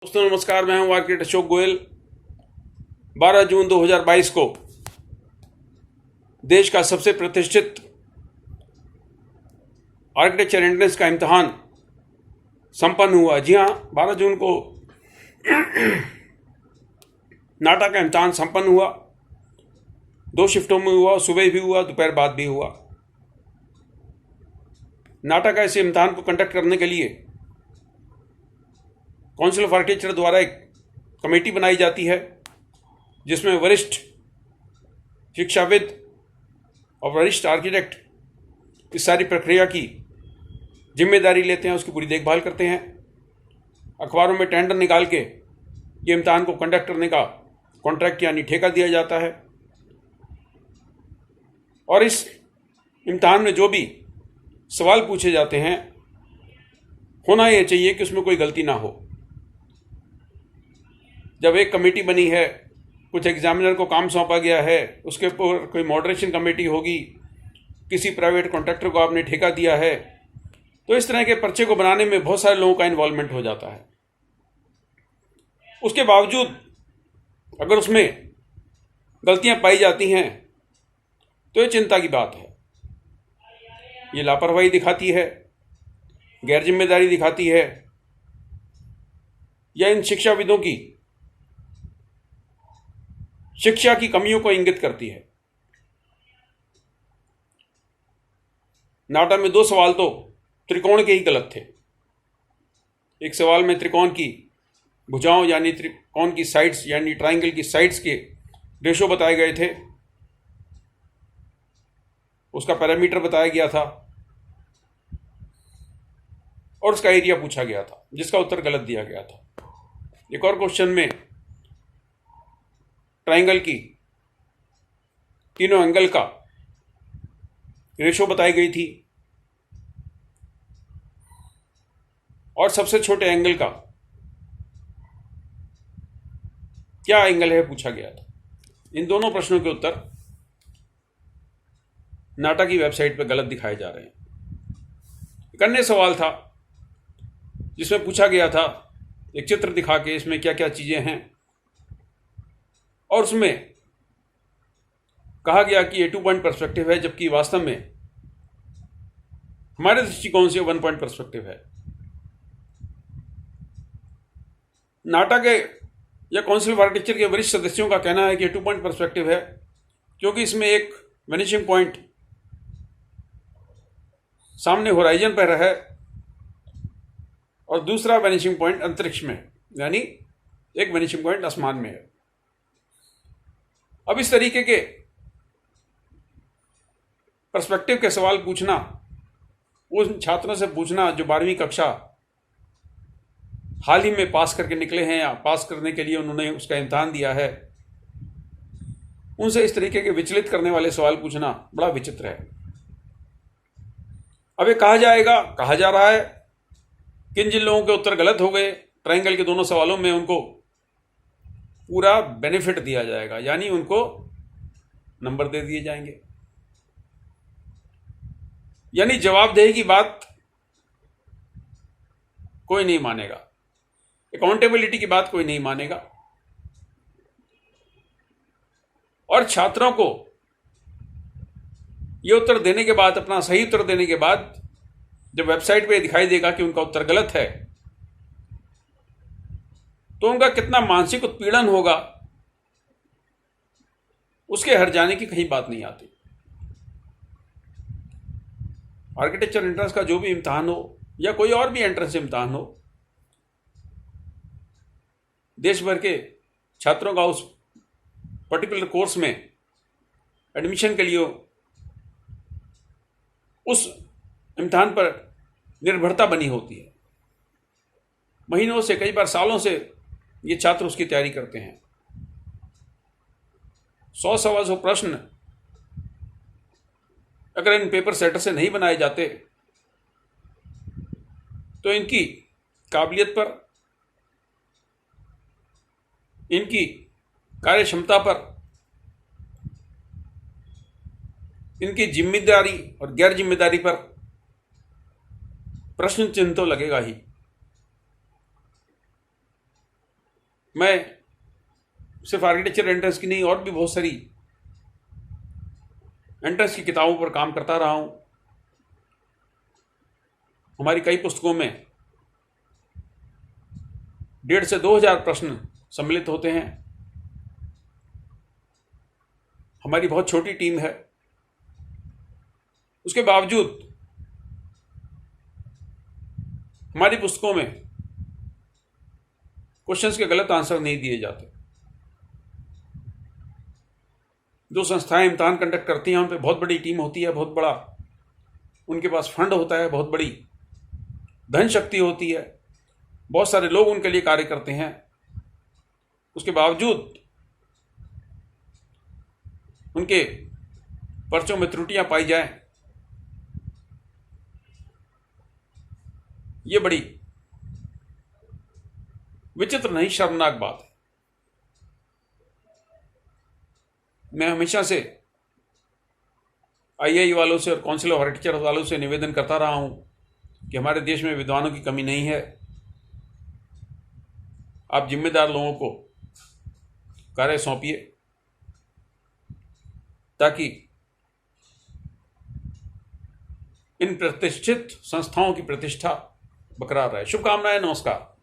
दोस्तों नमस्कार, मैं हूं आर्किटेक्ट अशोक गोयल। 12 जून 2022 को देश का सबसे प्रतिष्ठित आर्किटेक्चर एंट्रेंस का इम्तिहान संपन्न हुआ। जी हां, 12 जून को नाटा का इम्तिहान संपन्न हुआ। 2 शिफ्टों में हुआ, सुबह भी हुआ, दोपहर बाद भी हुआ। नाटा का इस इम्तिहान को कंडक्ट करने के लिए काउंसिल ऑफ आर्किटेक्चर द्वारा एक कमेटी बनाई जाती है, जिसमें वरिष्ठ शिक्षाविद और वरिष्ठ आर्किटेक्ट इस सारी प्रक्रिया की जिम्मेदारी लेते हैं, उसकी पूरी देखभाल करते हैं। अखबारों में टेंडर निकाल के ये इम्तिहान को कंडक्ट करने का कॉन्ट्रैक्ट यानी ठेका दिया जाता है। और इस इम्तिहान में जो भी सवाल पूछे जाते हैं, होना ये चाहिए कि उसमें कोई गलती ना हो। जब एक कमेटी बनी है, कुछ एग्जामिनर को काम सौंपा गया है, उसके ऊपर कोई मॉडरेशन कमेटी होगी, किसी प्राइवेट कॉन्ट्रैक्टर को आपने ठेका दिया है, तो इस तरह के पर्चे को बनाने में बहुत सारे लोगों का इन्वॉल्वमेंट हो जाता है। उसके बावजूद अगर उसमें गलतियां पाई जाती हैं तो ये चिंता की बात है। ये लापरवाही दिखाती है, गैर जिम्मेदारी दिखाती है, या इन शिक्षाविदों की शिक्षा की कमियों को इंगित करती है। नाटा में 2 सवाल तो त्रिकोण के ही गलत थे। एक सवाल में त्रिकोण की भुजाओं यानी त्रिकोण की साइड्स यानी ट्रायंगल की साइड्स के रेशो बताए गए थे, उसका पैरामीटर बताया गया था और उसका एरिया पूछा गया था, जिसका उत्तर गलत दिया गया था। एक और क्वेश्चन में ट्रायंगल की तीनों एंगल का रेशो बताई गई थी और सबसे छोटे एंगल का क्या एंगल है पूछा गया था। इन दोनों प्रश्नों के उत्तर नाटा की वेबसाइट पर गलत दिखाए जा रहे हैं। एक अन्य सवाल था जिसमें पूछा गया था, एक चित्र दिखा के इसमें क्या क्या चीजें हैं, और उसमें कहा गया कि ये 2 पॉइंट पर्सपेक्टिव है, जबकि वास्तव में हमारे दृष्टिकोण से 1 पॉइंट पर्सपेक्टिव है। नाटा के या काउंसिल ऑफ आर्किटेक्चर के वरिष्ठ सदस्यों का कहना है कि 2 पॉइंट पर्सपेक्टिव है, क्योंकि इसमें एक वेनिशिंग पॉइंट सामने होराइजन पर है और दूसरा वेनिशिंग पॉइंट अंतरिक्ष में है, यानी एक वेनिशिंग पॉइंट आसमान में है। अब इस तरीके के पर्सपेक्टिव के सवाल पूछना, उन छात्रों से पूछना जो 12वीं कक्षा हाल ही में पास करके निकले हैं या पास करने के लिए उन्होंने उसका इम्तिहान दिया है, उनसे इस तरीके के विचलित करने वाले सवाल पूछना बड़ा विचित्र है। अब ये कहा जा रहा है कि जिन लोगों के उत्तर गलत हो गए ट्रायंगल के दोनों सवालों में, उनको पूरा बेनिफिट दिया जाएगा, यानी उनको नंबर दे दिए जाएंगे। यानी जवाबदेही की बात कोई नहीं मानेगा, अकाउंटेबिलिटी की बात कोई नहीं मानेगा। और छात्रों को ये उत्तर देने के बाद, अपना सही उत्तर देने के बाद, जब वेबसाइट पे दिखाई देगा कि उनका उत्तर गलत है, तो उनका कितना मानसिक उत्पीड़न होगा, उसके हट जाने की कहीं बात नहीं आती। आर्किटेक्चर एंट्रेंस का जो भी इम्तिहान हो या कोई और भी एंट्रेंस इम्तिहान हो, देश भर के छात्रों का उस पर्टिकुलर कोर्स में एडमिशन के लिए उस इम्तिहान पर निर्भरता बनी होती है। महीनों से, कई बार सालों से ये छात्र उसकी तैयारी करते हैं। 100-125 प्रश्न अगर इन पेपर सेटर से नहीं बनाए जाते तो इनकी काबिलियत पर, इनकी कार्य क्षमता पर, इनकी जिम्मेदारी और गैर जिम्मेदारी पर प्रश्न चिन्ह तो लगेगा ही। मैं सिर्फ आर्किटेक्चर एंट्रेंस की नहीं, और भी बहुत सारी एंट्रेंस की किताबों पर काम करता रहा हूं। हमारी कई पुस्तकों में 1,500 से 2,000 प्रश्न सम्मिलित होते हैं। हमारी बहुत छोटी टीम है, उसके बावजूद हमारी पुस्तकों में क्वेश्चंस के गलत आंसर नहीं दिए जाते। जो संस्थाएं इम्तिहान कंडक्ट करती हैं उन पर बहुत बड़ी टीम होती है, बहुत बड़ा उनके पास फंड होता है, बहुत बड़ी धन शक्ति होती है, बहुत सारे लोग उनके लिए कार्य करते हैं। उसके बावजूद उनके पर्चों में त्रुटियां पाई जाएं, ये बड़ी विचित्र नहीं, शर्मनाक बात है। मैं हमेशा से आईआई वालों से और काउंसिल ऑफ आर्किटेक्चर वालों से निवेदन करता रहा हूं कि हमारे देश में विद्वानों की कमी नहीं है। आप जिम्मेदार लोगों को कार्य सौंपिए ताकि इन प्रतिष्ठित संस्थाओं की प्रतिष्ठा बरकरार रहे। शुभकामनाएं, नमस्कार।